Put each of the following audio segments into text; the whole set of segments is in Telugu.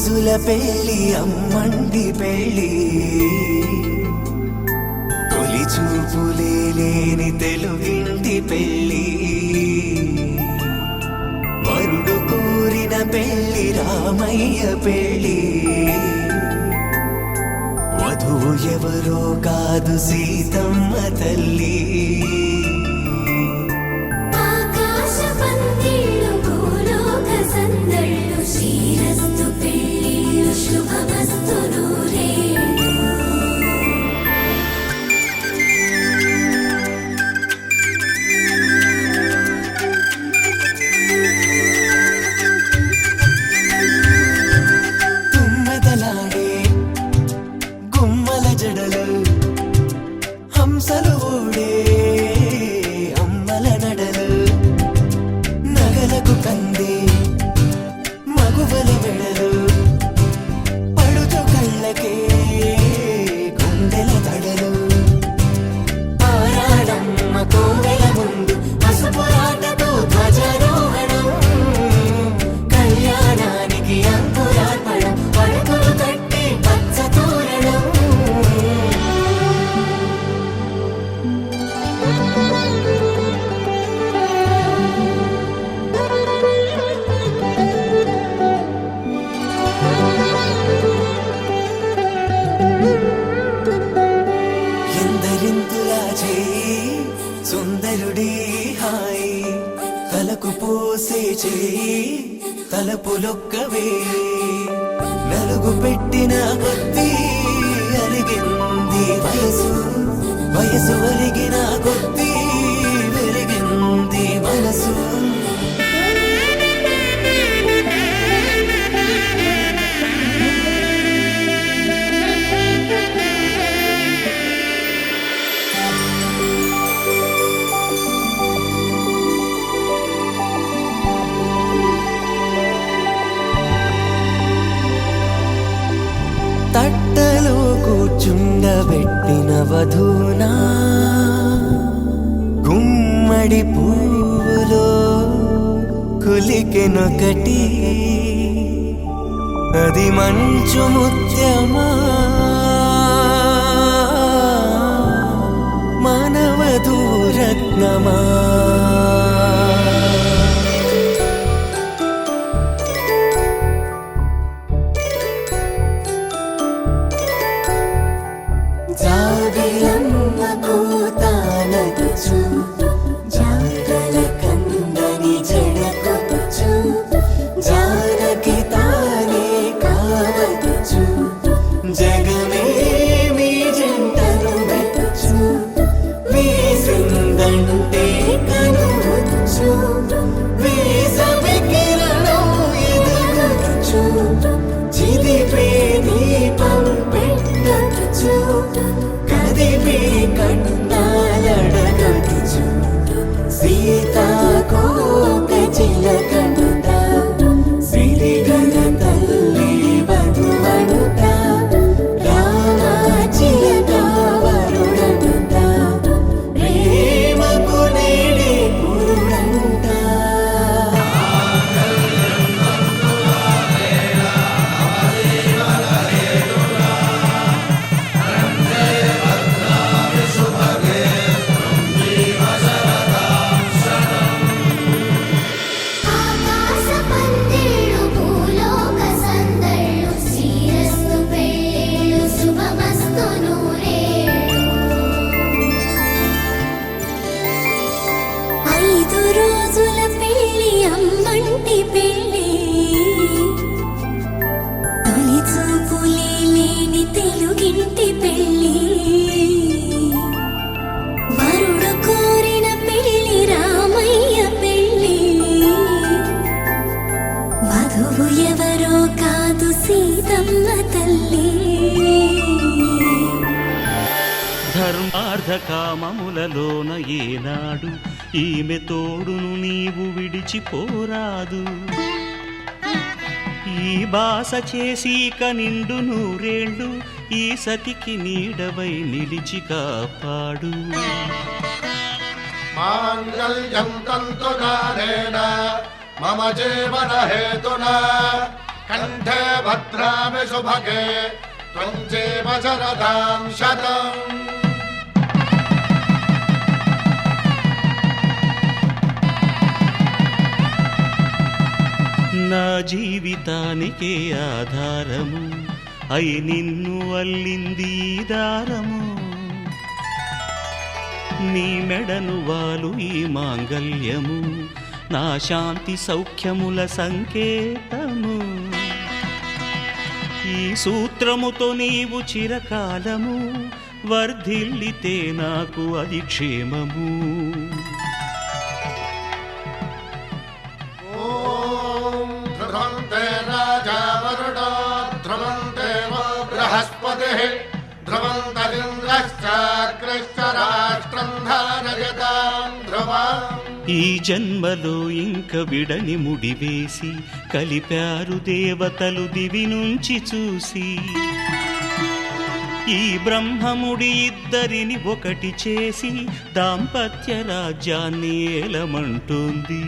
రోజుల పెళ్లి అమ్మండి పెళ్లి తొలి చూపులే లేని తెలుగింటి పెళ్లి వరుడు కోరిన పెళ్లి రామయ్య పెళ్లి వధువు ఎవరో కాదు సీతమ్మ తల్లి శ్రీరస్తు పెళ్ళిళ్ళు శుభమస్తు నూరేళ్ళు. తుమ్మెదలాడే గుమ్మల జడలు హంసలు ఊడే అమ్మల నడలు నగలకు కంది మగువల మెడలు పడుచు కళ్ళకే గుండెల తడలు ఆరాడమ్మ కోవెల ముందు పసుపురాటతో ధ్వజారోహణం కళ్యాణానికి అంకురార్పణం పడకలు కట్టి పచ్చ తోరణం ఎందరింతులా చేయి సుందరుడి హాయి తలకు పోసే చేయి తలపులొక్కవే నలుగు పెట్టిన కొద్దీ అరిగింది వయసు వయసు ఒరిగిన కొద్దీ వెలిగింది మనసు తట్టలో కూర్చుండబెట్టిన వధూనా గుమ్మడి పువ్వులో కులికెనొకటి అది మంచు ముత్యమా మానవధూరత్నమా జాబిలమ్మ కూతానదుచు జాగల కందని జడకొతుచు జానకి తానే కావదుచు జగమే మీ జంటను వెతుచు వీసిందంటే కనువచ్చు వీసవి కిరణం ఎదుగుచు చిదిపే దీపం పెట్టచ్చు కదిపే కన్నాలడగచ్చు సీతాకోక చిలకనుట సిరిగల తల్లి వధువనుట రామ చిలక వరుడనుట ప్రేమకు నేడే పురుడంట. ఆకాశ పందిళ్ళు భూలోక సందళ్ళు శ్రీరస్తు పెళ్ళిళ్ళు శుభమస్తు నూరేళ్ళు. 5 రోజుల పెళ్ళి అమ్మంటి పెళ్ళి తొలి చూపులే లేని తెలుగింటి పెళ్ళి వరుడు కోరిన పెళ్ళి రామయ్య పెళ్ళి వధువు ఎవరో కాదు సీతమ్మ తల్లి. ధర్మార్థ కామములలోన ఏనాడు ఈమె తోడును నీవు విడిచిపోరాదు ఈ బాస చేసి నిండు నూరేళ్ళు ఈ సతికి నీడవై నిలిచి కాపాడు. మాంగళ్యం తంతునానేన మమ జీవన హేతునా కంఠే భద్రామి శుభగే త్వం జీవ శరదాం శతం. నా జీవితానికే ఆధారము అయి నిన్ను అల్లింది ఈ దారము. నీ మెడను వాలు ఈ మాంగల్యము నా శాంతి సౌఖ్యముల సంకేతము. ఈ సూత్రముతో నీవు చిరకాలము వర్ధిల్లితే నాకు అది క్షేమము. ధ్రువంతే రాజా వరుణో ధ్రువంతే వో బృహస్పతిః ధ్రువంతరింద్రశ్చాగ్రశ్చ రాష్ట్రం ధారయతాం ధ్రువం. ఈ జన్మలో ఇంక విడని ముడివేసి కలిపారు దేవతలు దివి నుంచి చూసి. ఈ బ్రహ్మముడి ఇద్దరిని ఒకటి చేసి దాంపత్య రాజ్యాన్ని ఏలమంటుంది.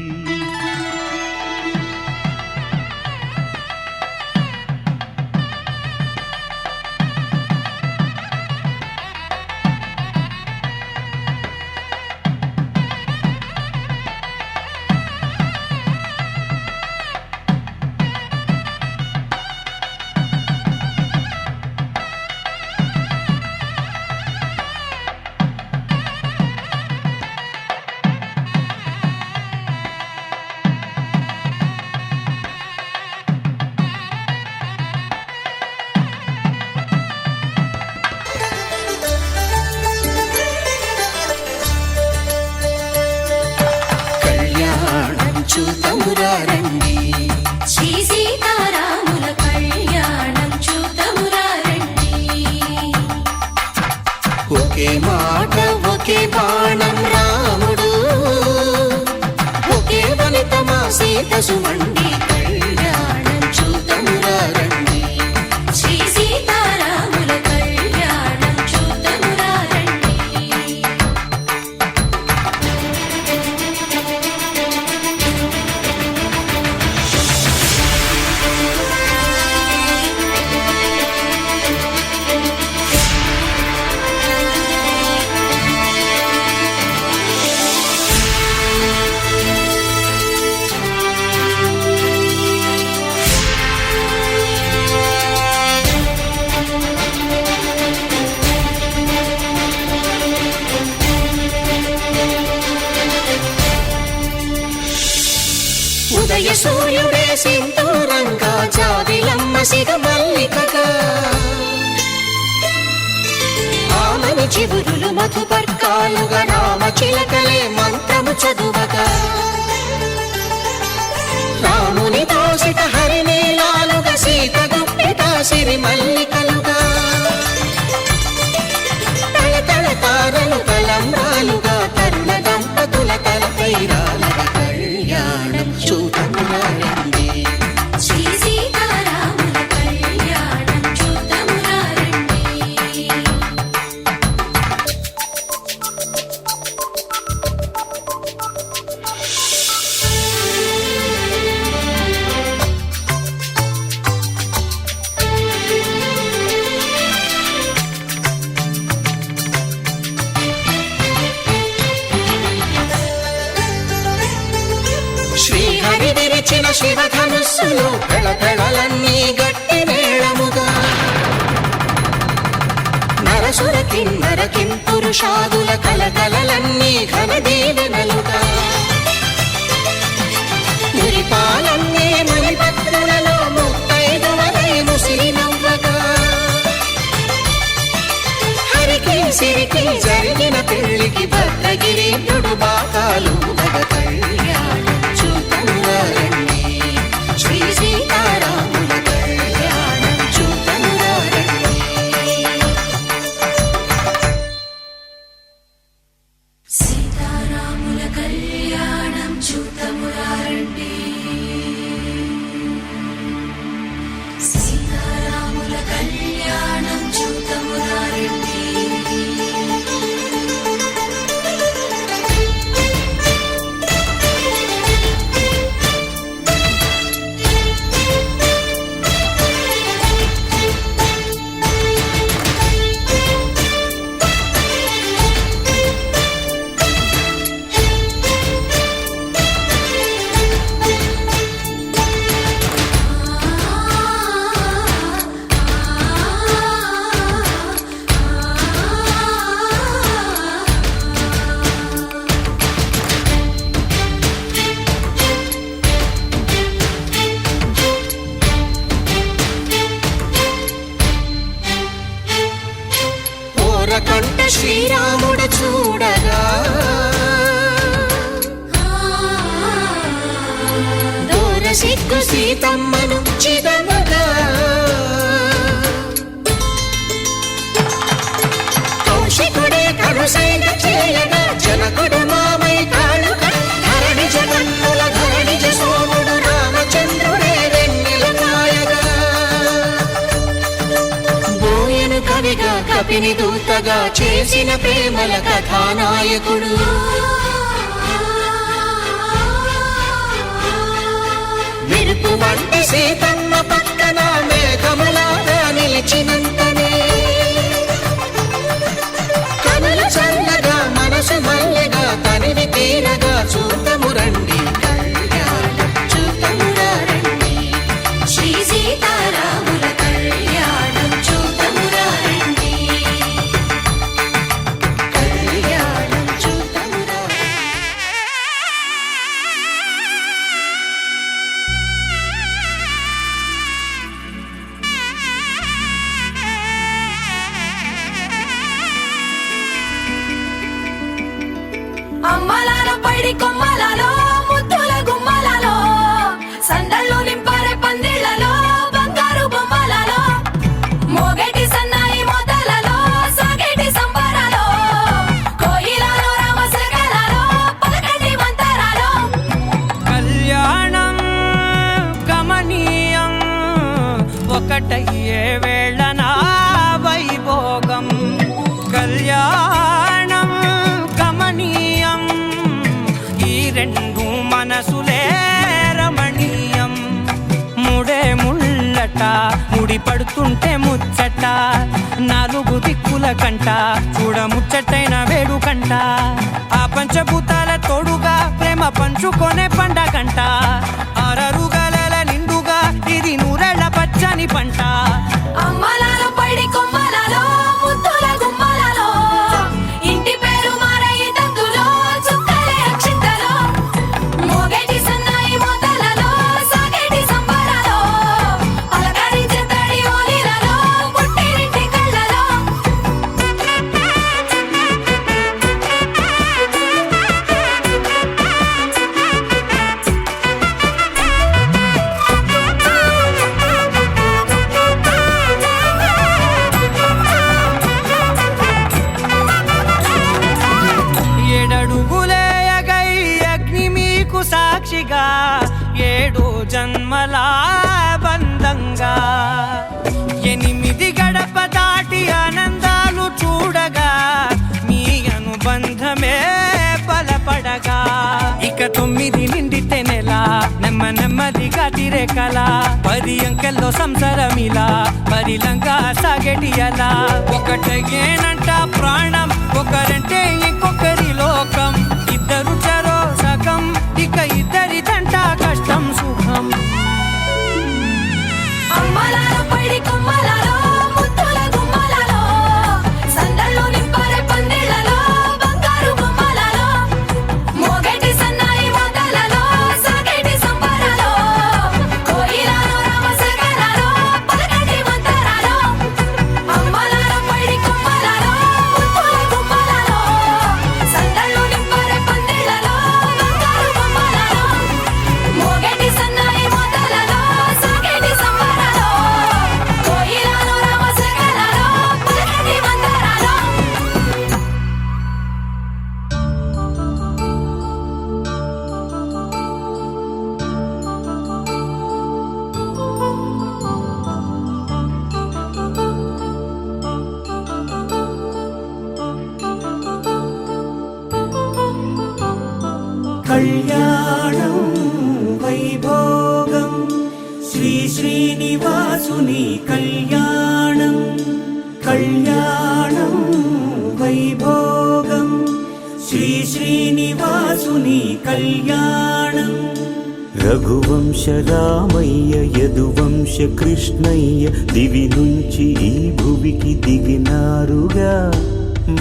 చూతమురారండి శ్రీ సీతారాముల కళ్యాణం చూతమురారండి. ఒకే మాట ఒకే బాణం రాముడు ఒకే వనిత మా సీత సుమండి కళ్యాణం చూతమురారండి. శ్రీ సీతారాముల కళ్యాణం చూతమురారండి. ఉదయ సూర్యుడే సింధూరంగా జాబిలమ్మ సిగ మల్లికగా ఆమని చివురులు మధుపర్కాలుగా రామ చిలకలే మంత్రము చదువగా రాముని దోసిట హరినీలాలుగా సీత గుప్పిట సిరి మల్లికలుగా తల తల తారలు తలంబ్రాలుగా తరుణ దంపతుల తలపైరాలుగా కళ్యాణం చూతమురారండి. శ్రీ సీతారాముల కళ్యాణం చూతమురారండి. శ్రీహరి విరిచిన శివధనుస్సులు పెళపెళలన్నీ గట్టి మేళముగా నరసుర కిన్నర కింపురుషాదుల కలకలలన్నీ ఘన దీవెనలుగా మురిపాలన్నీ మణిపత్రులలో ముత్తైదువలై ముసిరి నవ్వగా హరికి సిరికి జరిగిన పెళ్లికి భద్రగిరీంద్రుడు బాకాలు కళ్యాణం చూతమురారండి. శ్రీ సీతారాముల కళ్యాణం చూతమురారండి. సీతారాముల కళ్యాణం చూతమురారండి. సీతారాముల కళ్యాణం చూతమురారండి. సీతమ్మను చిదమగా కౌశికుడే కరుసైన చేయగా జనకుడు మామై కాళుక ధరణి జగన్నుల ధరణిజ సోముడు రామచంద్రుడే వెన్నెల కాయగా బోయను కవిగా కపిని దూతగా చేసిన ప్రేమల కథానాయకుడు మెరుపు వంటి సీతమ్మ పక్కన మేఘములాగా నిలిచినంతనే కనులు చల్లగా మనసు మల్లెగా తనివి తీరగా చూతము రండి కళ్యాణం చూతమురా రండి శ్రీ సీతారాముల కళ్యాణం చూతమురా రండి కళ్యాణం చూతమురా అమ్మలాలో పైడి కొమ్మలలో ముద్దుల గుమ్మలలో సందళ్ళు నింపారే పందిళ్లలో బంగారు బొమ్మలలో మోగేటి సన్నాయి మోతలలో సాగేటి సంబరాలో కోయిలలో రామశకలలో పలకటి మంతరాలో కళ్యాణం గమనీయం ఒకటయ్యే వేళనా వైభోగం కళ్యాణం గమనీయం ఈ రెండు మనసులే రమణీయం ముడే ముళ్ళట ముడి పడుతుంటే ముచ్చట నాలుగు దిక్కుల కంట చూడ ముచ్చటైన వేడుకంట ఆ పంచభూతాల తోడుగా ప్రేమ పంచుకొనే పండగంట ఆరరుగల నిండుగా ఇది నూరెళ్ళ పచ్చని పంట అమ్మలాలో పైడి కొమ్మలలో ముద్దుల గుమ్మలలో ఇంటి పేరు మారయి తంతులో చుక్కలే అక్షింతలో మోగేటి సన్నాయి మోతలలో సాగేటి సంబరాలో పలకరించే తడి ఓలిలలో పుట్టినింటి కళ్ళలో ఏడడుగులే ఎగై అగ్ని మీకు సాక్షిగా ఏడు జన్మల బంధంగా ఎనిమిది గడప దాటి ఆనందాలు చూడగా మీ అనుబంధమే బలపడగా ఇక 9 నిండితే నెల నెమ్మదిగా తిరేకల 10 అంకెల్లో సంసారమిలా పరిలంగా సాగేటి అలా ఒకటేనంట ప్రాణం ఒకరంటే ఇంకొకరి లోకం ఇద్దరు చరో సగం ఇక ఇద్దరిదంట కష్టం సుఖం అమ్మలాలో పైడి కొమ్మలలో ముద్దుల గుమ్మలలో సందళ్ళు నింపారే పందిళ్లలో బంగారు బొమ్మలలో మోగేటి సన్నాయి మోతలలో సాగేటి సంబరాలో కోయిలలో రామశకలలో పలకటి మంతరాలో అమ్మలాలో పైడి కొమ్మలలో ముద్దుల గుమ్మలలో సందళ్ళు నింపారే పందిళ్లలో బంగారు బొమ్మలలో మోగేటి సన్నాయి మోతలలో సాగేటి సంబరాలో కోయిలలో రామశకలలో పలకటి మంతరాలో కళ్యాణం వైభోగం శ్రీ శ్రీనివాసుని కళ్యాణం కళ్యాణం వైభోగం శ్రీ శ్రీనివాసుని కళ్యాణం రఘువంశ రామయ్య యదువంశ కృష్ణయ్య దివి నుంచి ఈ భువికి దిగినారుగా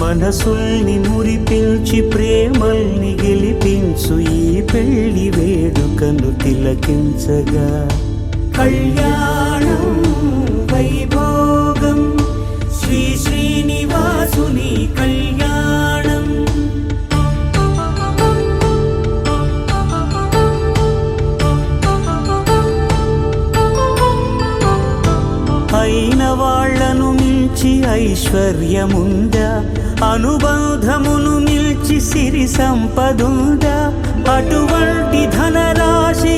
మనసుల్ని మురిపించి ప్రేమల్ని గెలిపించు ఈ పెళ్లి వేడుకను తిలకించగా కళ్యాణం వైభోగం శ్రీ శ్రీనివాసుని కళ్యాణం ఐశ్వర్యముందా అనుబంధమును నిల్చి సిరి సంపదుందా అటువంటి ధనరాశి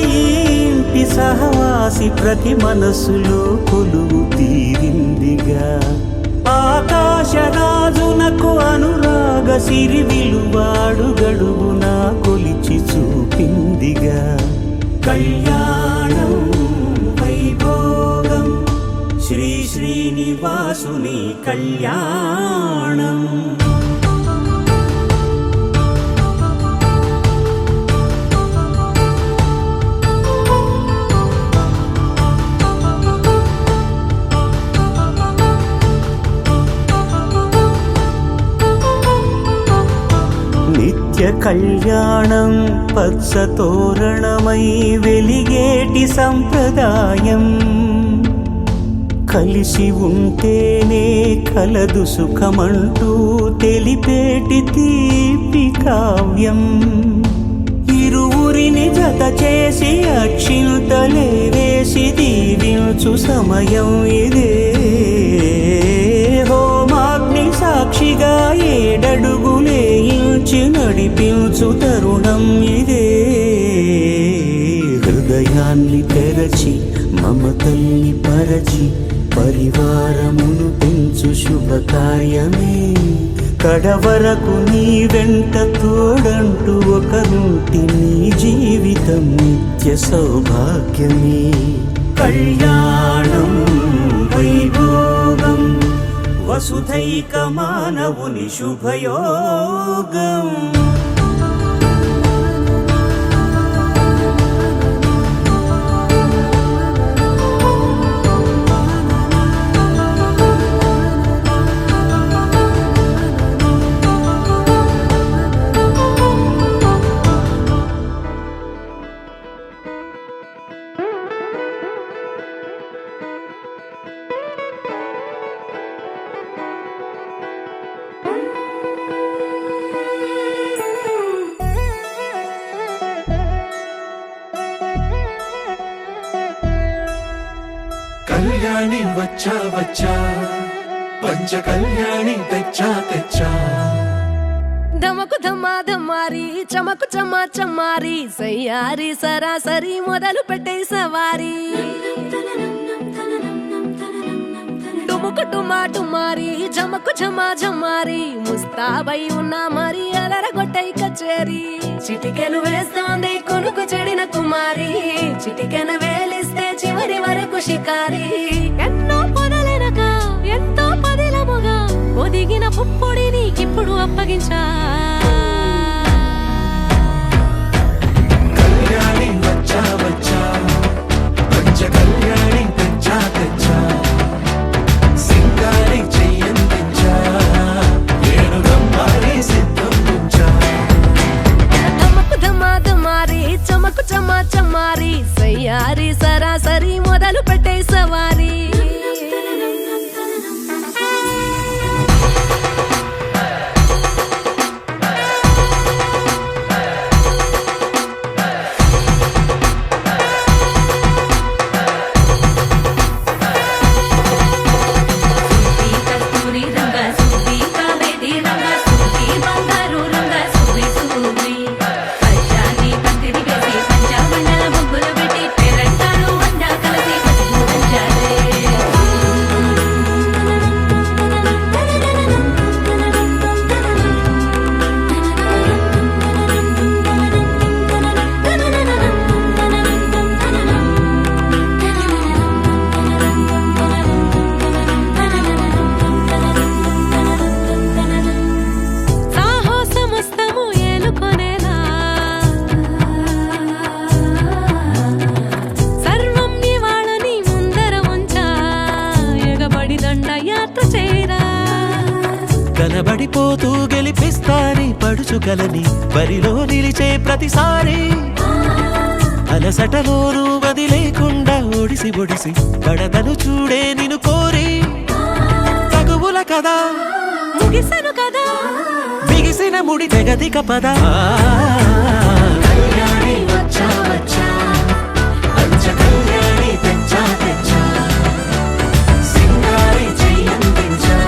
ఇంటి సహవాసి ప్రతి మనసులో కొలువు తీరిందిగా ఆకాశరాజునకు అనురాగ సిరి విలువాడు గడుగునా కొలిచి చూపిందిగా కళ్యాణం వైభోగం శ్రీ శ్రీనివాసుని కళ్యాణం నిత్య కళ్యాణం పచ్చ తోరణమై వెలిగేటి సంప్రదాయం కలిసి ఉంటేనే కలదు సుఖమంటూ తెలిపేటి తీపి కావ్యం ఇరువురిని జత చేసి అక్షింతలే వేసి దీవించు సమయం ఇదే హోమాగ్ని సాక్షిగా ఏడడుగులే ఇంచి నడిపించు తరుణం ఇదే హృదయాన్ని తెరచి మమతల్ని పరచి పరివారమును పెంచు శుభకార్యమే కడవరకు నీ వెంట తోడంటూ ఒకరుంటి నీ జీవితం నిత్య సౌభాగ్యమే కళ్యాణం వైభోగం వసుధైక మానవుని శుభయోగం కళ్యాణి వచ్చా వచ్చా పంచ కళ్యాణి తెచ్చా తెచ్చా ధమకు ధమ్మా ధమ్మారి చమకు చమ్మా చమ్మారి సయ్యారి సరాసరి మొదలు పెట్టే సవారి డుముకు టుమా టుమారి జమకు జమా జమ్మారి ముస్తాబై ఉన్నా మరి అదరగొట్టై కచేరి చిటికెను వేస్తోంది కొనుకు చెడిన కుమారి చిటికెను వేలిస్తే చివరి వరకు షికారి ఎన్నో పొదలెనక ఎంతో పదిలముగా ఒదిగిన పుప్పొడి నీకిప్పుడు అప్పగించా కళ్యాణి వచ్చా వచ్చా పంచ కళ్యాణి తెచ్చా తెచ్చా సింగారి చెయ్యందించా ఏడు గమ్మారి సిద్ధందించా ధమకు ధమ్మా ధమ్మారి చమకు చమ్మా చమ్మారి సయ్యారి సరాసరి మొదలు పెట్టే సవారి కనబడిపోతూ గెలిపిస్తాని పడుచుకలని బరిలో నిలిచే ప్రతిసారి అలసటలోనూ వదిలేకుండా ఒడిసి ఒడిసి పడతను చూడే నిన్ను కోరి తగువుల కదా ముగిసెను కదా బిగిసిన ముడి తెగదిక పద కళ్యాణి వచ్చా వచ్చా పంచ కళ్యాణి తెచ్చా తెచ్చా సింగారి చెయ్యందించా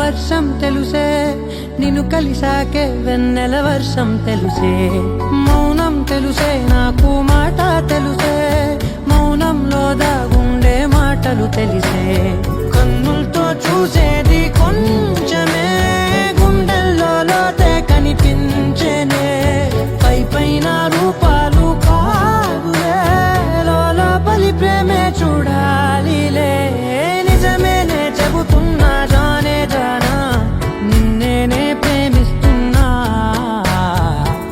వర్షం తెలుసే నిన్ను కలిసాకే వెన్నెల వర్షం తెలుసే మౌనం తెలుసే నాకు మాట తెలుసే మౌనంలో దాగుండే మాటలు తెలిసే కన్నులతో చూసేది కొంచెమే గుండెల్లో లోతే కనిపించేనే పై పైన రూపాలు కాదులే లోపలి ప్రేమే చూడాలిలే నిజమేనే చెబుతున్నా జానే జానా నిన్నేనే ప్రేమిస్తున్నా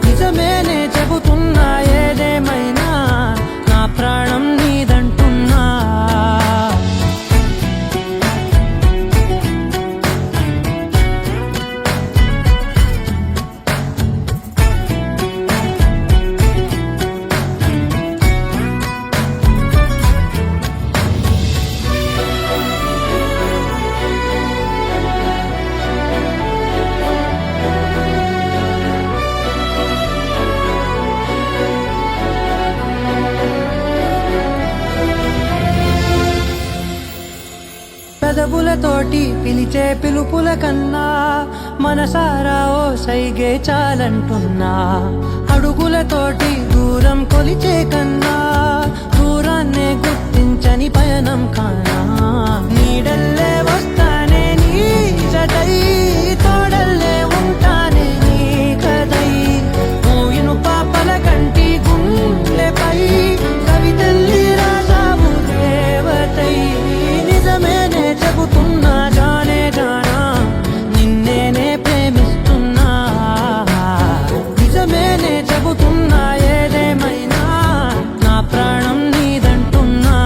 నిజమేనే చెబుతున్నా ఏదేమైనా నా ప్రాణం నీదంటున్నా పెదవులతోటి పిలిచే పిలుపుల కన్నా మనసారా ఓ సైగే చాలంటున్నా అడుగులతోటి దూరం కొలిచే కన్నా దూరాన్నే గుర్తించని పయనం కానా నీడల్లే వస్తానే నీ జతై తోడల్లే ఉంటానే నీ కదై మూయిను పాపల కంటి గుండెపై కవితల్లి రాజావు దేవతై నిజమేనే చెబుతున్నా జానే జానా నిన్నేనే ప్రేమిస్తున్నా నిజమేనే చెబుతున్నా ఏదేమైనా నా ప్రాణం నీదంటున్నా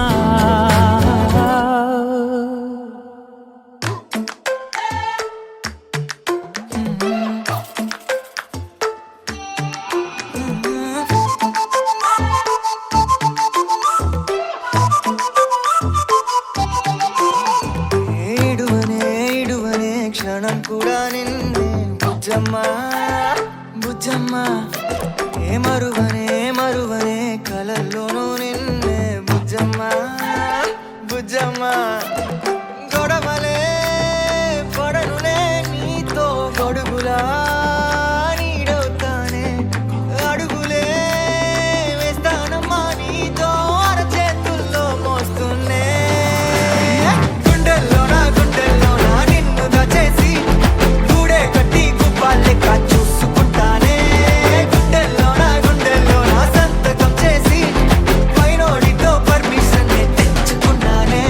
ఇడువనే క్షణం కూడా నిన్నే బుజ్జమ్మా బుజ్జమ్మా ఏ మరువనే కలల్లోనూ నిన్నే బుజ్జమ్మా బుజ్జమ్మా గొడవలే పడనులే నీతో గొడుగులా నీడవుతానే అడుగులే వేస్తానమ్మా నీతో అరచేతుల్లో మోస్తున్నే గుండెల్లోనా నిన్ను దచేసి గూడే కట్టి గుప్పాలెక్క చూసుకుంటానే గుండెల్లోనా సంతకం చేసి పైనోడితో పర్మిషన్ తెచ్చుకున్నానే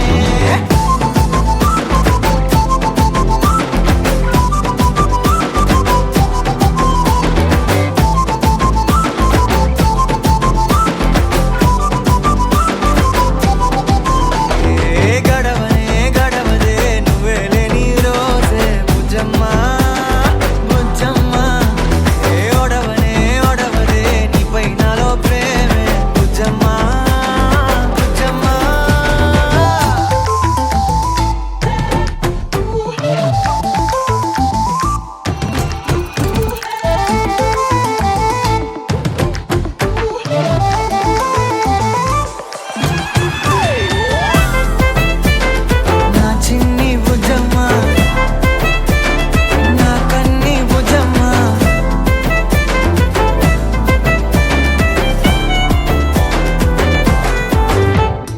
గడవదే నువ్వే లేని రోజే బుజ్జమ్మా బుజ్జమ్మా ఏ ఒడవదే నీపై నాలో ప్రేమే బుజ్జమ్మా బుజ్జమ్మా నా చిన్ని బుజ్జమ్మా నా కన్ని బుజ్జమ్మా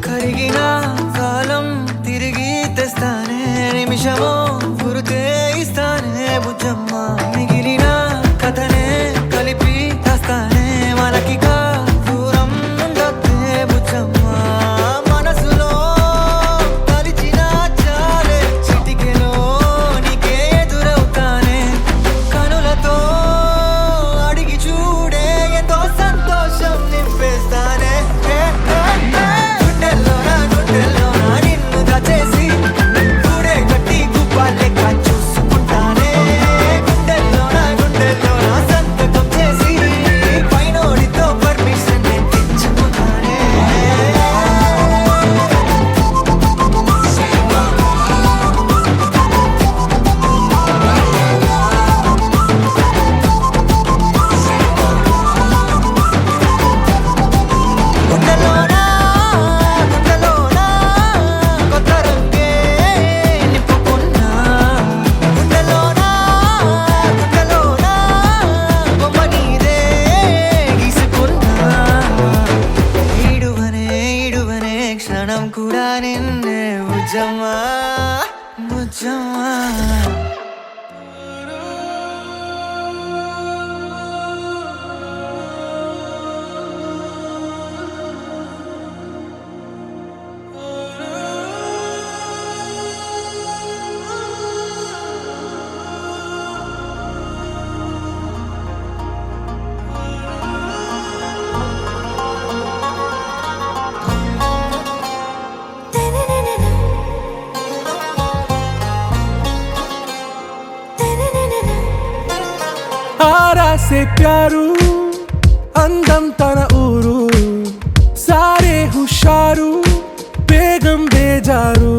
కరిగిన కాలం తిరిగి తెస్తానే నిమిషమో గురుతే ఇస్తానే బుజ్జమ్మా మిగిలిన కథనే కలిపి తెస్తానే మనకిగా దూరం ఉండొద్దే బుజ్జమ్మా మనసులో తలిచిన చాలే చిటికెలో నీకే ఎదురవుతానే కనులతో అడిగి చూడే ఎంతో సంతోషం నింపేస్తానే గుండెల్లోనా నిన్ను దచేసి గూడే కట్టి గుప్పాలెక్క చూసుకుంటానే గుండెల్లోనా సంతకం చేసి పైనోడితో బుజ్జమ్మా బుజ్జమ్మా आरा से प्यारू అందం తన ఊరు సారే హుషారు బేగం బేజారు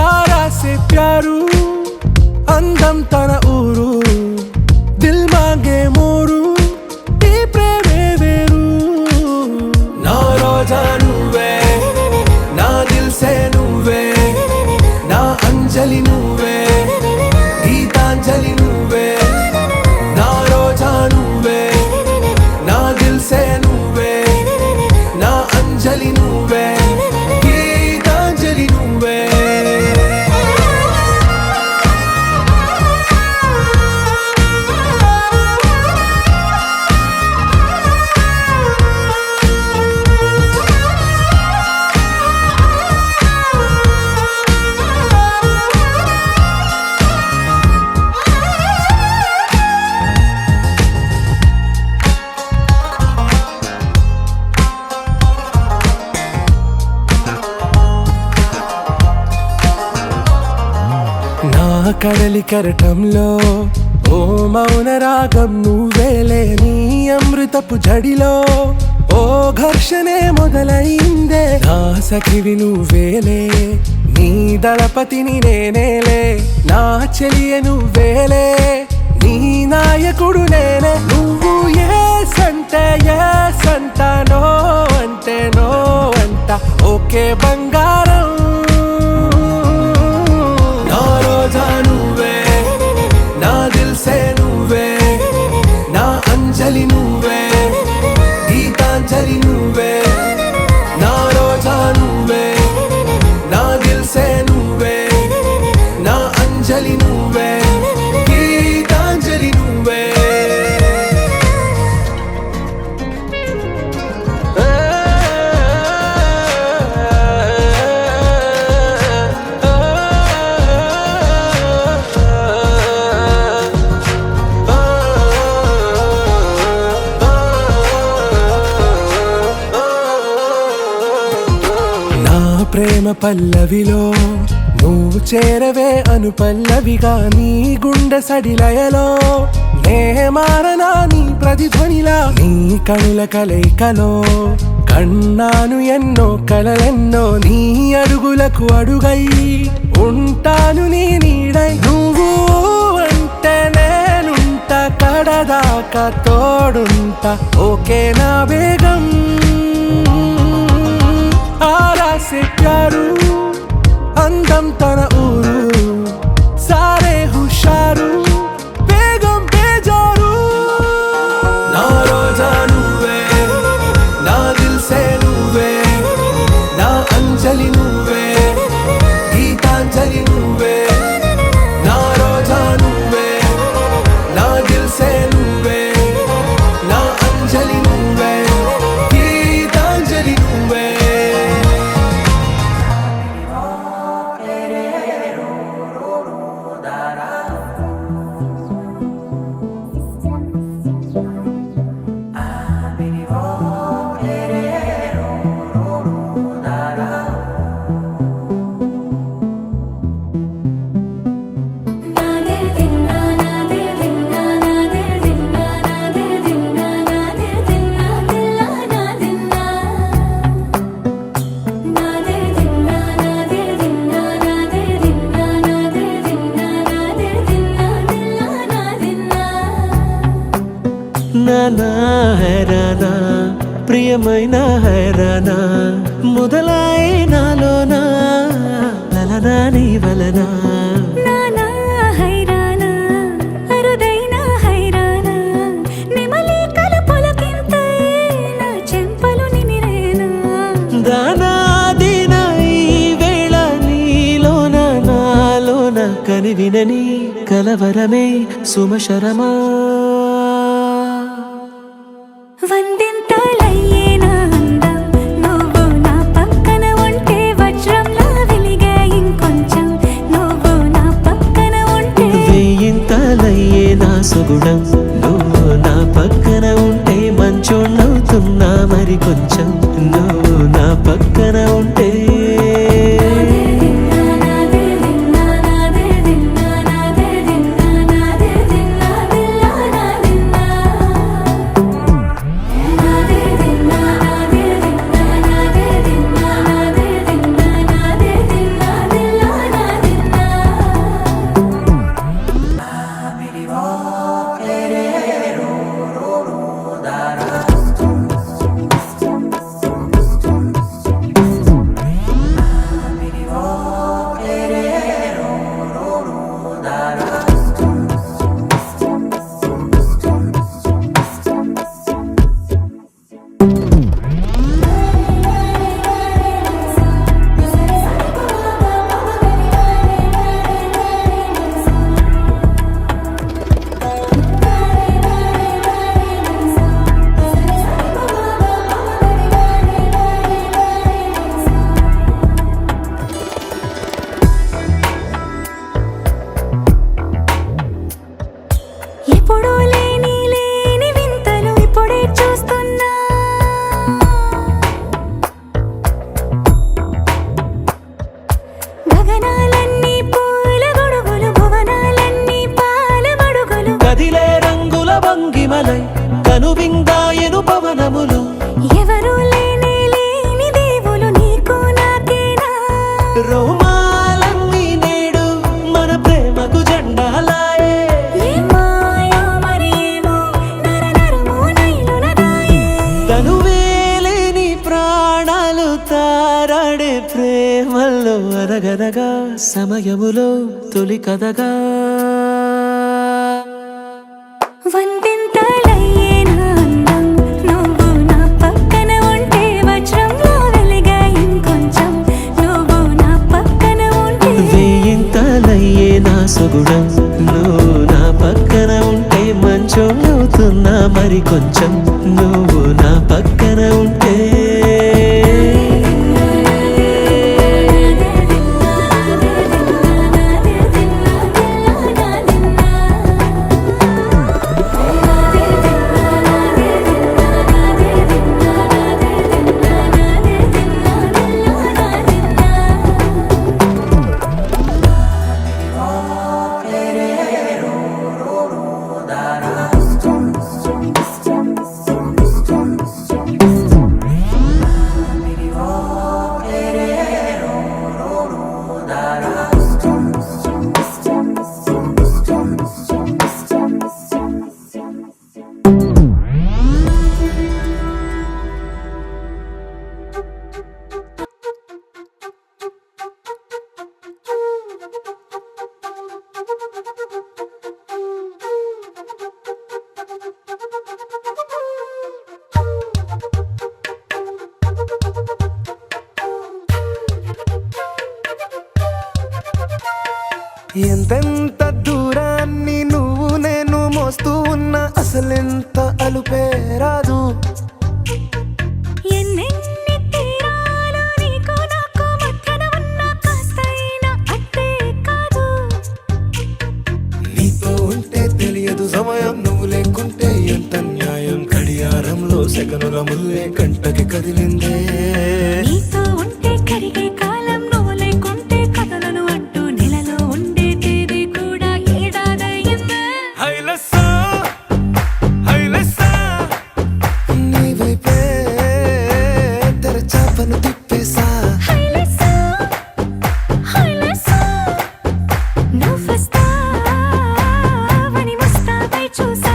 ఆరా సే ప్యారు అందం తన ఊరు దిల్ మాంగే మోరు ఈ ప్రేమే వేరు నా రోజా నువ్వే నా దిల్ సే నువ్వే నా అంజలి నువ్వే గీతాంజలి నువ్వే నా రోజా నువ్వే నా దిల్ సే నువ్వే నా అంజలి నువ్వే గీతాంజలి నువ్వే నా కడలి కరటంలో ఓ మౌన రాగం నువ్వేలే నీ అమృతపు జడిలో ఓ ఘర్షణే మొదలైందే నా సఖివి నువ్వేలే నీ దళపతిని నేనేలే నా చెలియ నువ్వేలే నీ నాయకుడు నేనే నువ్వు ఏ సంట నో అంటే నో అంట ఓకే బంగారం నా రోజా నువ్వే నా దిల్ సే నువ్వే నా అంజలి నువ్వే గీతాంజలి నువ్వే నా రోజా నువ్వే నా దిల్ సే నువ్వే నా అంజలి నువ్వే గీతాంజలి నువ్వే నా ప్రేమ పల్లవిలో నువ్వు చేరవే అను పల్లవిగా నీ గుండె సడిలయలో నే మారనా నీ ప్రతిధ్వనిలా నీ కనుల కలయికలో కన్నాను ఎన్నో కలలెన్నో నీ అడుగులకు అడుగై ఉంటాను నీ నీడై నువ్వు అంటే నేనుంట కడదాకా తోడుంటా ఓకే నా బేగం ఆరా సే ప్యారు అందం తన ఊరు సారే హుషారు బేగం బేజారు నా రోజా నువ్వే నా దిల్ సే నువ్వే నా అంజలి నువ్వే గీతాంజలి నువ్వే నా రోజా నువ్వే నా దిల్ సే నువ్వే నా అంజలి నువ్వే గీతాంజలి నువ్వే నానా హైరానా ప్రియమైన హైరానా మొదలాయి నాలోనా లలనా నీ వలనా నానా హైరానా అరుదైన హైరానా నెమలి కలుపులకింతై నా చెంపలు నిమిరేనా దానా దీనా ఈ వేళ కని వినని కలవరమే సుమశరమా వందింతలయ్యేనా అందం నువ్వు నా పక్కన ఉంటే వజ్రంలా వెలిగే ఇంకొంచెం నువ్వు నా పక్కన ఉంటే వేయింతలయ్యే నా సుగుణం నువ్వు నా పక్కన ఉంటే మంచోణ్ణవుతున్నా మరి కొంచెం నువ్వు నా పక్కన ఉంటే ఎప్పుడూ లేని లేని వింతలు ఇప్పుడే చూస్తున్నా గగనాలన్నీ పూల గొడుగులు భువనాలన్నీ పాల మడుగులు కదిలే రంగుల భంగిమలై కనువిందాయను పవనములు ఎవరూ లేని లేని దేవులు నీకు నాకేనా రోమాలన్నీ నేడు మన ప్రేమకు జెండాలాయే ఏ మాయో మరి ఏమో నరనరమో నైలున దాయే తనువేలేని ప్రాణాలు తారాడే ప్రేమల్లో అరగరగా సమయములో తొలి కథగా వందింతలయ్యేనా అందం నువ్వు నా పక్కన ఉంటే వజ్రంలా వెలిగే ఇంకొంచెం నువ్వు నా పక్కన ఉంటే వేయింతలయ్యే నా సుగుణం నువ్వు నా పక్కన ఉంటే మంచోళ్ళవుతున్నా మరి కొంచెం నువ్వు నా పక్కన ఉంటే ఎంతెంత దూరాన్ని నువ్వు నేను మోస్తూ ఉన్నా అసలెంత అలుపే రాదు ఎన్నెన్ని తీరాలు నీకు నాకు మధ్యన ఉన్న కాస్తైనా అట్టే కాదు నీతో ఉంటే తెలియదు సమయం నువ్వు లేకుంటే ఎంత న్యాయం గడియారంలో సెకనుల ముల్లే కంటకి కదిలిందే నీతో ఉంటే కరిగే కాలం నువ్వు లేకుంటే కథలను అంటూ నెలలో ఉండే తేదీ కూడా ఏడాదయ్యిందే హైలెస్సా హైలెస్సా నీ వైపే తెరచాపను తిప్పేసా హైలెస్సా హైలెస్సా నువ్వు వస్తావని ముస్తాబై చూసా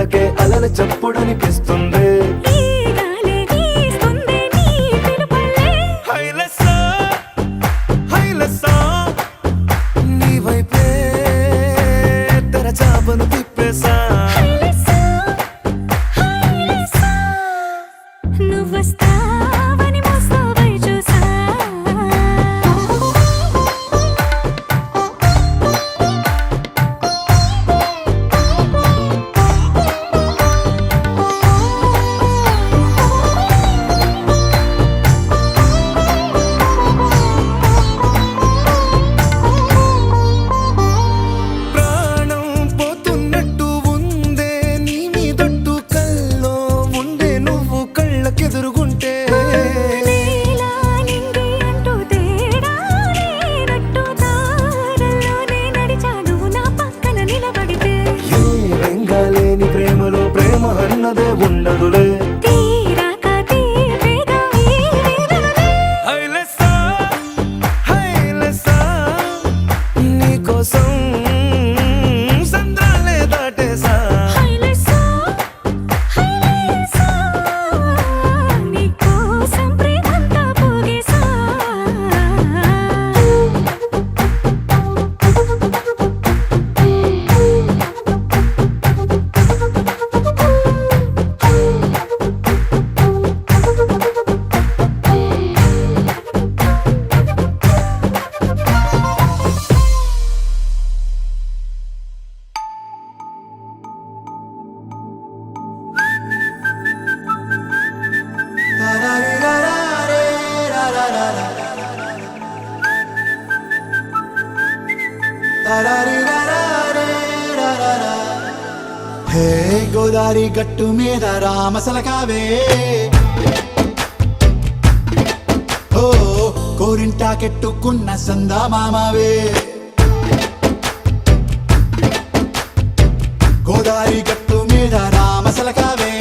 పలకే అలల చప్పుడనిపిస్తుంది. ఈ గాలి వీస్తుంది నీ పిలుపులే. హైలెస్సా హైలెస్సా నీ వైపే తెరచాపను తిప్పేసా. హైలెస్సా, హైలెస్సా, నువ్వొస్తావని మోస్తావై చూసా. ప్రాణం పోతున్నట్టు ఉందే నీ మీదొట్టు కల్లో ఉండే నువ్వు కళ్ళకెదురుగుంటే. నీలా నింగి అంటూ తేడా లేనట్టు తారల్లోనే నడిచాను నా పక్కన నిలబడితే. ఏ వెంగాలేని ప్రేమలో ప్రేమ అన్నదే ఉండదులే. తీరాక తీపేగా ఈ వేదనలే. హైలెస్సా హైలెస్సా నీకోసం సంద్రాలే దాటేసా. హైలెస్సా, హైలెస్సా, నీకోసం ప్రేమంతా పోగేసా. హే గోదారి గట్టు మీద రామసలకావే. ఓ కోరింటా కెట్టుకున్న సందా మామావే. గోదారి గట్టు మీద రామసలకావే.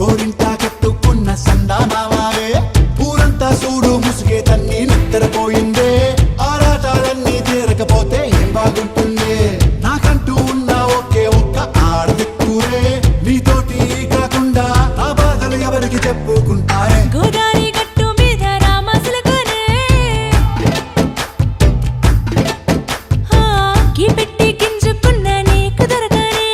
కోరింటా కెట్టుకున్న సందా మామావే. ఊరంతా చూడు ముసుగే తన్ని నిద్రపోయిందే. ఆరాటాలన్నీ తీరకపోతే ఏం బాగుంటుంది. నాకంటూ ఉన్న ఒకే ఒక్క ఆడదిక్కురే. నీతోటి కాకుండా నా బాధలు ఎవరికి చెప్పుకుంటారే. గోదారి గట్టు మీద రామసలకనే. కీపెట్టి గింజుకున్న నీకు దొరకనే.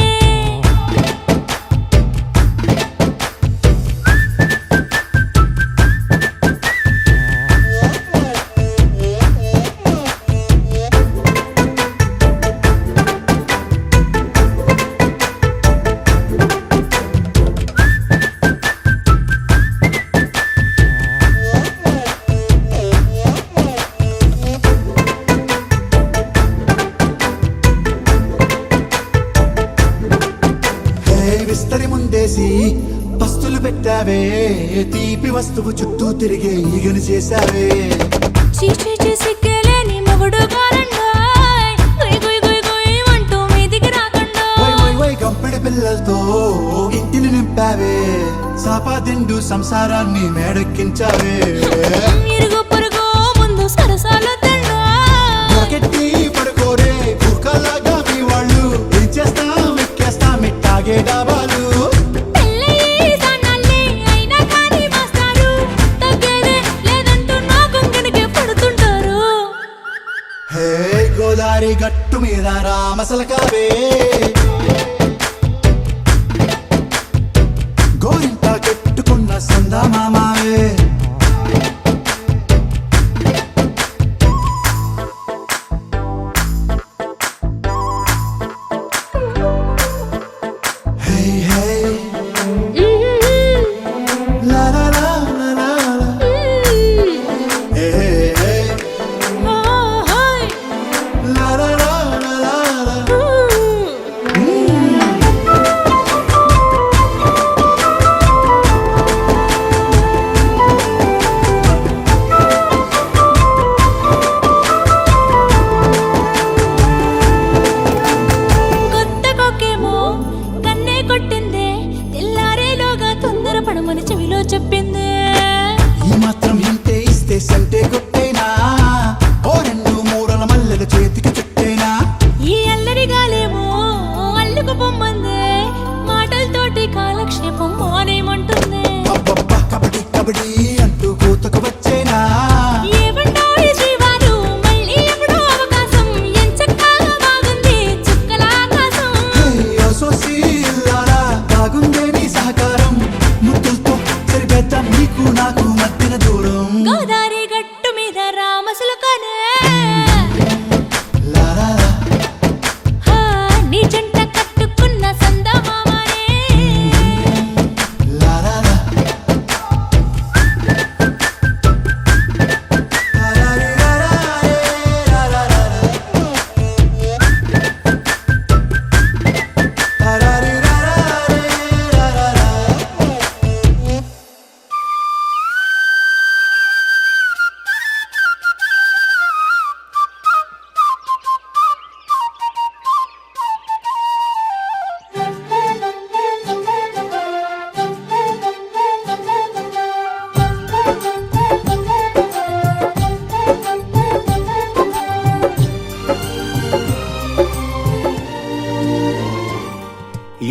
హే విస్తరి ముందేసి పస్తులు పెట్టావే. తీపి వస్తువు చుట్టూ తిరిగే ఈగను చేశావే. చీచీ సిగ్గలేని మొగుడు కారండాయ్. గుయ్ గుయ్ గుయ్ గుయ్ అంటూ మీదికి రాకుండా. వై వై వై గంపెడి పిల్లలతో ఇంటిని నింపావే. సాపాదిండు సంసారాన్ని మేడెక్కించావే. ఇరుగు పొరుగు ముందు సరసాలు తిన్నా. దొరకెట్టి పడుకోరే కుక్కలాగా మీ వాళ్ళు. ఏం చేస్తాం ఎక్కేస్తాం ఇట్టాగే డాబాలు. పెళ్ళయి సన్నాళ్ళే అయినా కానీ మాస్తారు. తగ్గేదే లేదంటూ నా కొంగడికే పడుతుంటారు. హే గోదారి గట్టు మీద రామసలకావే. గోరింటా కెట్టుకున్న సందా మామావే. హే హే లా లా లా లా లా లా. హే హే హే లా లా లా లా లా లా.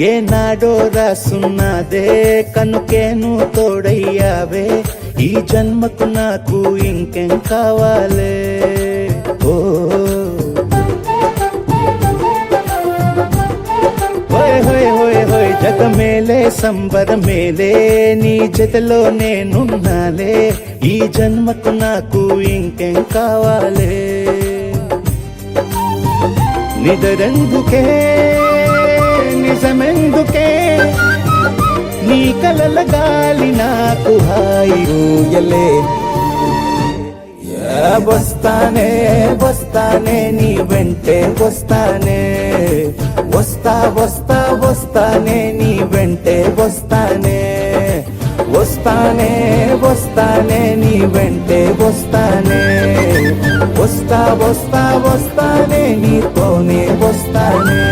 ఏనాడో రాసున్నదే కనుకేను తోడయ్యావే ఈ జన్మకు నాకు ఇంకేం కావాలే ఓ హోయ్ హోయ్ హోయ్ హోయ్ జగ మేలే సంబర మేలే నీ జతలో నేనున్నాలే ఈ జన్మకు నాకు ఇంకేం కావాలే నిదరెందుకే నిజమెందుకే నీ కలల గాలి నాకు హాయి ఊయలే వస్తానే వస్తానే నీ వెంటే వస్తానే వస్తా వస్తా వస్తానే నీ వెంటే వస్తానే వస్తానే వస్తానే నీ వెంటే వస్తానే వస్తా వస్తా వస్తానే నీతోనే వస్తానే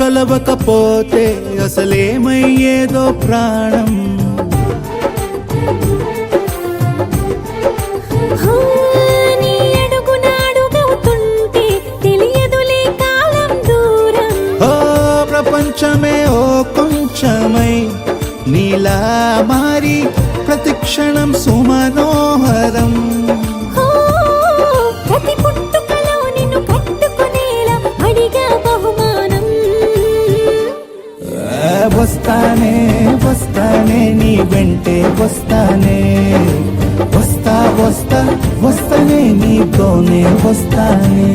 కలవకపోతే అసలేమయ్యేదో ప్రాణం నీ అడుగునాడుగవుతుంటే తెలియదులే కాలం దూరం ఓ ప్రపంచమే ఓ కొంచెమై నీలా మారి ప్రతిక్షణం సుమనోహరం ప్రతి పుట్టుకలో నిన్ను కట్టుకునేలా అడిగా బహుమానం వస్తానే వస్తానే నీ వెంటే వస్తానే వస్తా వస్తా వస్తానే నీతోనే వస్తానే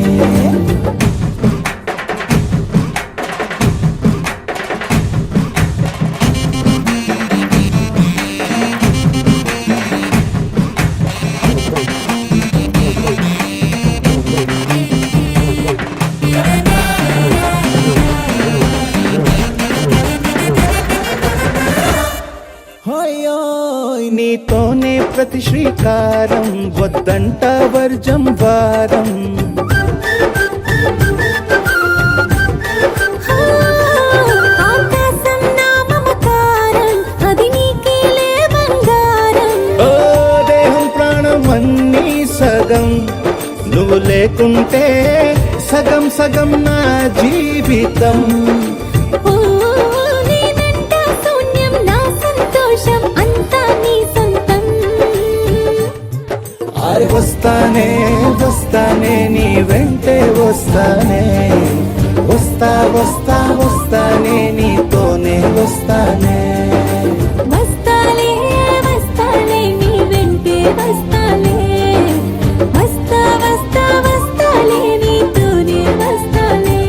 నీతోనే ప్రతి శ్రీకారం వద్దంట వర్జం వారం ఆకాశం నా మమకారం అది నీకేలే బంగారం ఓ దేహం ప్రాణం అన్నీ సగం నువ్వు లేకుంటే సగం సగం నా జీవితం వస్తానే వస్తానే నీ వెంటే వస్తానే వస్తా వస్తా వస్తానే నీతోనే వస్తానే వస్తాలే వస్తాలే నీ వెంటే వస్తాలే వస్తా వస్తా వస్తాలే నీతోనే వస్తాలే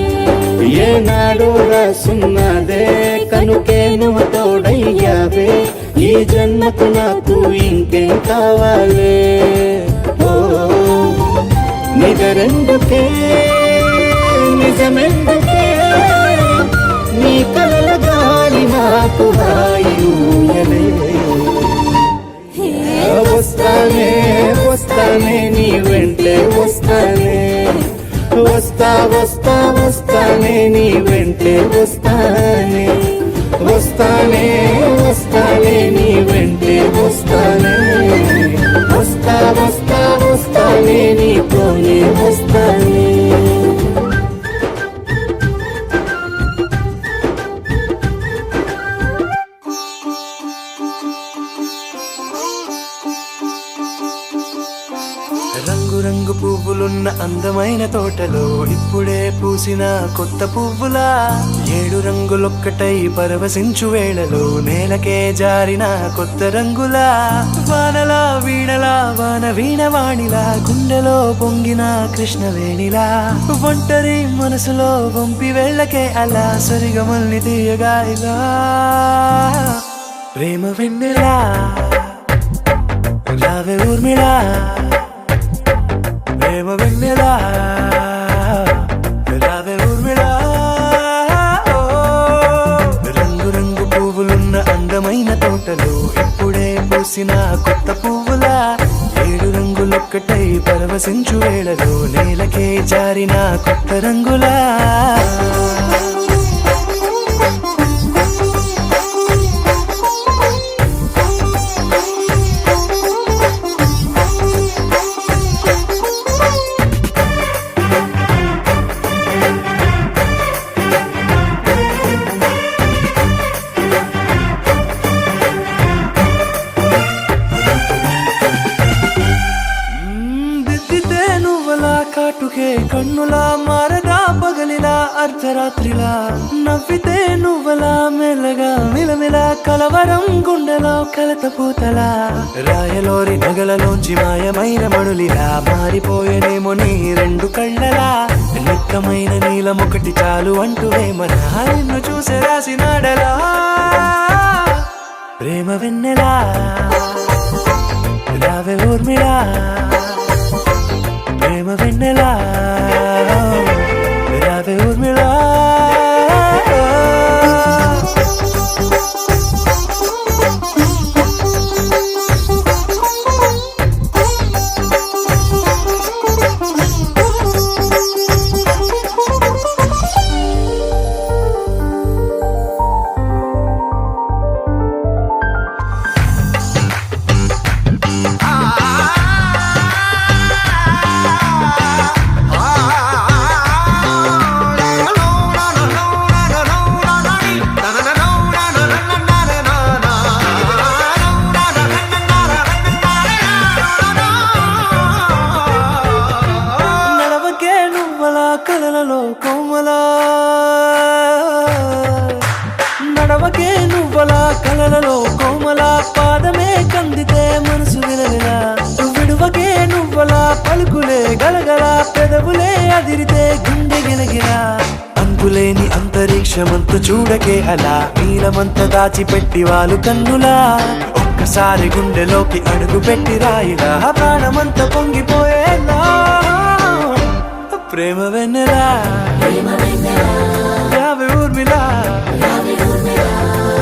ఏనాడు రాసున్నదే కనుకే నువ్వు తోడయ్యావే ఈ జన్మకు నాకు ఇంకేం కావాలే నిజరెందుకే నిజమెందుకే నీ కలల గాలి నాకు హాయి ఊయలే వస్తానే వస్తానే నీ వెంటే వస్తానే వస్తా వస్తా వస్తానే నీ వెంటే వస్తానే వస్తానే వస్తానే నీ వెంటే వస్తానే వస్తా వస్తా వస్తానే నీతోనే వస్తానే రంగు రంగు పువ్వులున్న అందమైన తోటలో ఇప్పుడే పూసిన కొత్త పువ్వులా 7 రంగులొక్కటై పరవశించు వేళలో నేలకే జారిన కొత్త రంగులా వానలా వీణలా వాన వీణవాణిలా గుండెలో పొంగిన కృష్ణవేణిలా ఒంటరి మనసులో వంపి వెళ్ళకే అలా సరిగమల్ని తీయగా ఇలా ప్రేమ వెన్నెలా రావే ఊర్మిళా ప్రేమ వెన్నెలా రావే ఊర్మిళా రంగు రంగు పువ్వులున్న అందమైన తోటలో పూసిన కొత్త పువ్వులా 7 రంగులొక్కటై పరవశించు వేళలో నేలకే జారిన కొత్త రంగులా దిద్దితే నువ్వలా కాటుకే కన్నులా మారదా పగలిలా అర్ధరాత్రిలా నవ్వితే నువ్వలా మెల్లగా మిలమిలా కలవరం గుండెలో కలత పూతలా రాయలోరి నగలలోంచి మాయమైన మణులిలా మారిపోయేనేమో నీ 2 కళ్ళలా నిక్కమైన నీలమొకటి చాలు అంటూ వేమనా నిన్ను చూసే రాసినాడలా ప్రేమ వెన్నెలా రావే ఊర్మిళా ప్రేమ వెన్నెలా రావే ఊర్మిళా నడవకే నువ్వలా కలలలో కోమలా నడవకే నువ్వలా కలలలో కోమలా పాదమే కందితే మనసు విలవిలా విడువకే నువ్వలా పలుకులే గలగల పెదవులే అదిరితే గుండె గిలగిలా అంతులేని అంతరిక్షమంత చూడకే అలా నీలమంత దాచిపెట్టి వాళ్ళు కన్నులా ఒక్కసారి గుండెలోకి అడుగు పెట్టి రాయిలా ప్రాణమంత పొంగిపోయేలా ప్రేమ వెన్నెలా రావే ఊర్మిళా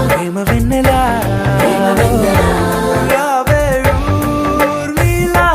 ప్రేమ వెన్నెలా రావే ఊర్మిళా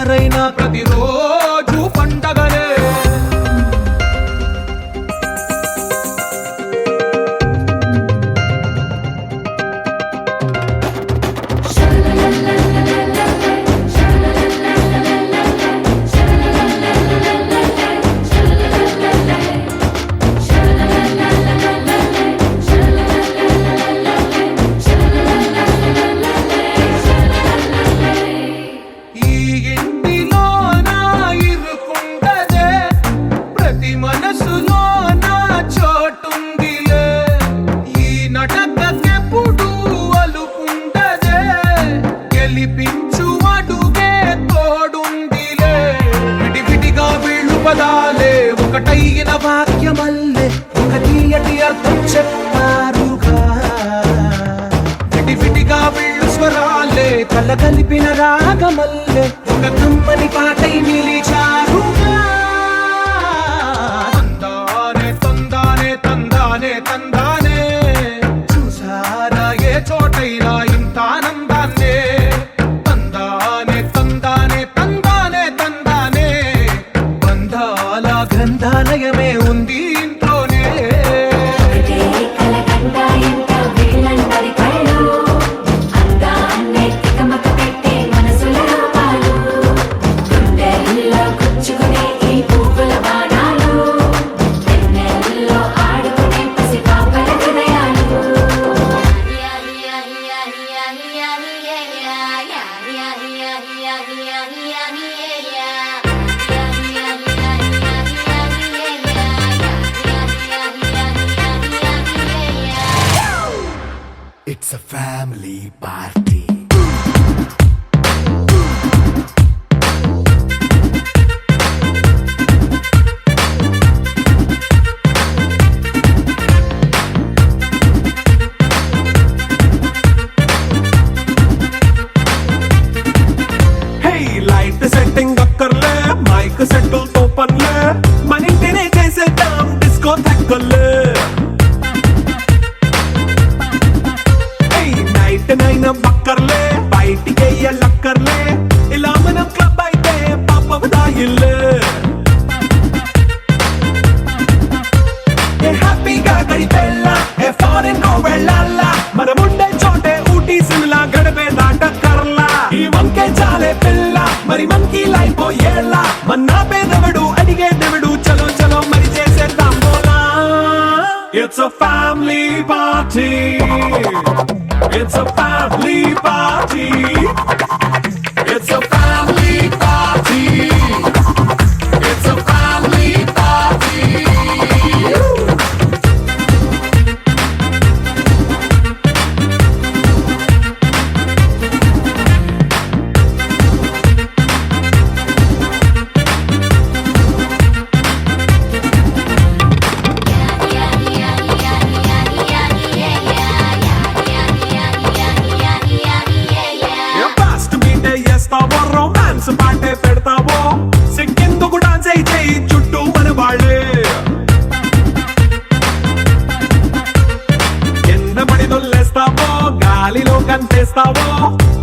మారైనా ప్రతిరోజు పండగనే. ఈ ఇంటిలోన ఇరుకుండదే, ప్రతి మనసులోన చోటుందిలే. ఈ నటకెప్పుడు అలుకుండదే, గెలిపించు అడుగే తోడుందిలే. విడివిడిగా వీళ్ళు పదాలే ఒకటైన వాక్యమల్లే, ఒక తీయటి అర్థం చెప్పారుగా. విడివిడిగా వీళ్ళు స్వరాలే కలగలిపిన రాగమల్లే, ఒక కమ్మని పాటై నిలిచారుగా. తందానే తందానే తందానే తందానే, చూసారా ఏ చోటైనా ఇంత ఆనందాన్నే. తందానే తందానే తందానే తందానే, బంధాల గ్రంథాలయమే ఉంది ఇంట్లోనే. ఒకటే కలగంట ఎంత వీళ్ళందరి కళ్ళు, అందాన్నే తికమక పెట్టే మనసుల రూపాలు, గుండెల్లో గుచ్చుకునే ఈ పువ్వుల బాణాలు, వెన్నెల్లో ఆడుకునే పసిపాపల హృదయాలు. It's a family party. Hey light setting అక్కర్లే, మైక్ సెట్టులతో పనిలే, మన ఇంటినే చేసేద్దాం డిస్కో థెక్కలే. నైట్ నైన్ బక్కర్లే, బయటికి ఎల్లక్కర్లే, ఇలా మనం క్లబ్ అయితే పాపం దాయిల్లే. ఏ హ్యాపీగా గడిపెళ్ళా, ఏ ఫారెన్ నో వెళ్ళాలా, మనముండే చోటే ఊటీ సిమ్లా గడిపే దాటక్కర్లా. ఈ వంకే చాలే పిల్ల, మరి మనకి లైఫ్ ఏళ్ళ, మన్నా పేదవడు అడిగేదెవడు, చలో చలో మరి చేసేద్దాం బోలా. It's a family party. It's a family party. It's a family party. It's a family party. First మీటే చేస్తావో, రొమాన్స్ పాటే పెడతావో, సిగ్గెందుకు డాన్స్ అయితే చుట్టూ మన వాళ్ళే. ఎన్న పడి దొల్లేస్తావో, గాలిలో కంటేస్తావో,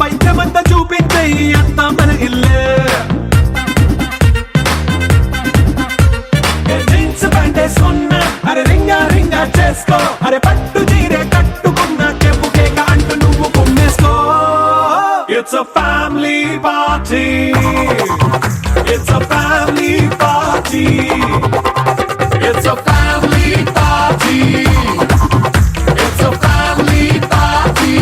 పైద్యమంతా చూపించే అంతా మన ఇల్లే. జీన్స్ ప్యాంటే సున్నా, అరే రింగా రింగా చేసుకో, అరే పట్టు చీరే కట్టుకున్న చెప్పు కేక అంటూ నువ్వు కుమ్మేసుకో. It's a family party. It's a family party. It's a family party. It's a family party.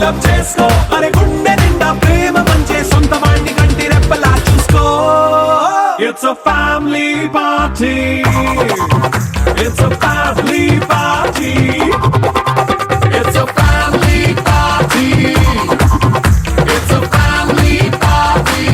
అర్థం చేసుకో అరే గుండె నిండా ప్రేమ పంచే సొంత వాడిని కంటి రెప్పలా చూసుకో. It's a family party. It's a family party. It's a family party. It's a family party.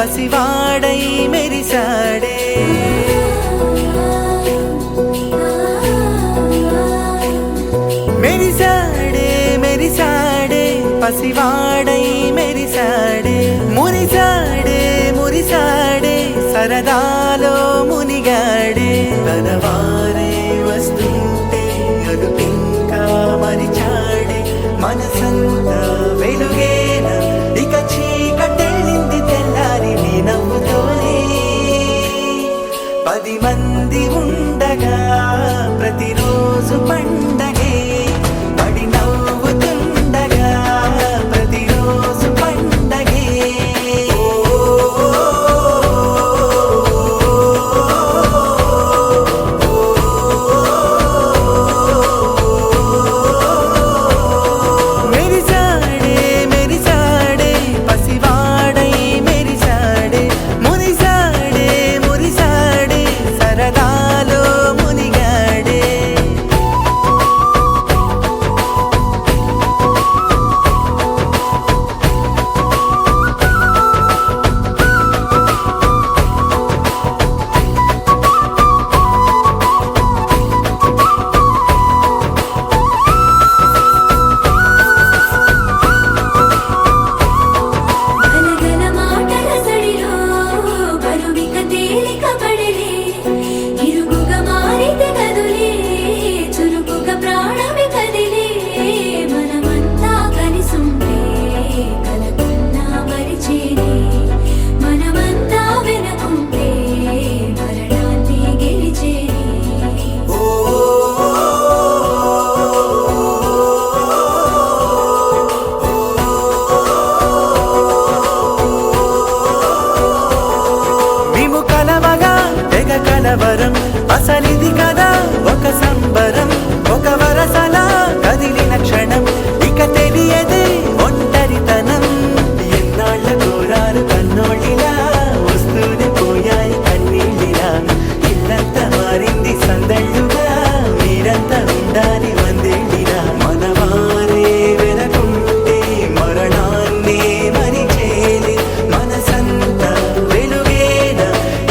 పసివాడై మెరిసాడే మెరిసాడే మెరిసాడే పసివాడై మెరిసాడే మురిసాడే మురిసాడే సరదాలో మునిగాడే తనవారే వస్తుంటే అదుపింకా మరిచాడే మనసంతా వెలుగేన ఇక చీకటెళ్ళింది తెల్లారి నీ నవ్వుతోనే 10 మంది ఉండగా ప్రతిరోజు పండగే పడి నవ్వుతుండగా ప్రతిరోజు పండగే మెరిసాడే మెరిసాడే పసివాడై మెరిసాడే మురిసాడే మురిసాడే సరదాలో మునిగాడే గలగల మాటల సడిలో బరువిక తేలిక పడిలే ఇరుగుగా మారితే కదులే చురుకుగా ప్రాణమి కదిలే మనమంతా కలిసుంటే కలకన్నా మరిచేనే మనమంతా వెనకుంటే మరణాన్ని గెలిచేనే మేము కలవగా తెగ కలవరం అసలిది కదా ఒక సంబరం ఒక వరసలా కదిలిన క్షణం ఇక తెలియదే ఒంటరితనం ఎన్నాళ్ళ కోరారు కన్నోళ్ళిలా వస్తూనే పోయాయి కన్నీళ్ళిలా ఇల్లంతా మారింది సందళ్ళుగా మీరంతా ఉండాలి వందేళ్ళిలా మనవారే వెనకుంటే మరణాన్ని మరిచేలే మనసంతా వెలుగేన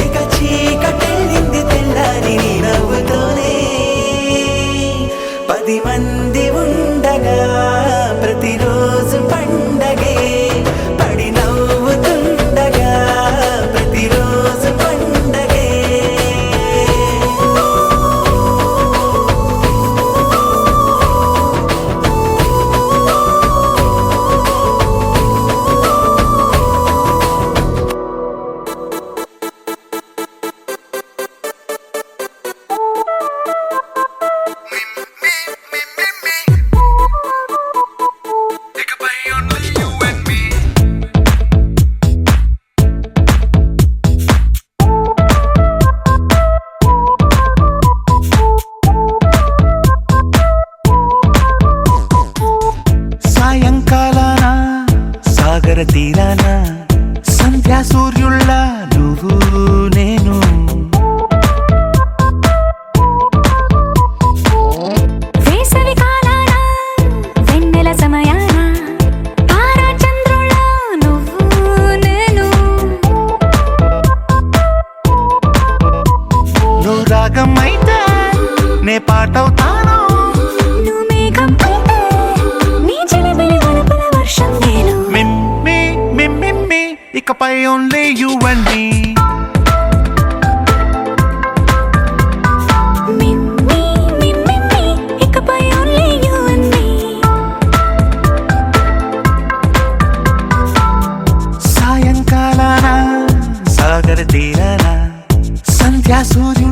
ఇక చీకటెళ్ళింది తెల్లారి నీ నవ్వుతోనే 10 మంది ఉండగా ప్రతిరోజు పండగే పడి నవ్వుతుండగా ప్రతిరోజు పండగే సాయంకాలాన సాగర తీరాన సంధ్యా సూర్యుళ్ళ నువ్వు నేను వేసవి కాలాన వెన్నెల సమయాన తారా చంద్రుళ్ళ నువ్వు నేను నువ్వు రాగం అయితే నే పాటవుతాను నువ్వు మేఘం అయితే నీ చిలిబిలి వలపుల వర్షం నేను మిమ్మి మిమ్మి ఇకపై ఓన్లీ యు అండ్ మీ మిమ్మి మిమ్మి ఇకపై ఓన్లీ యు అండ్ మీ సాయంకాలాన సాగర తీరాన సంధ్యా సూర్య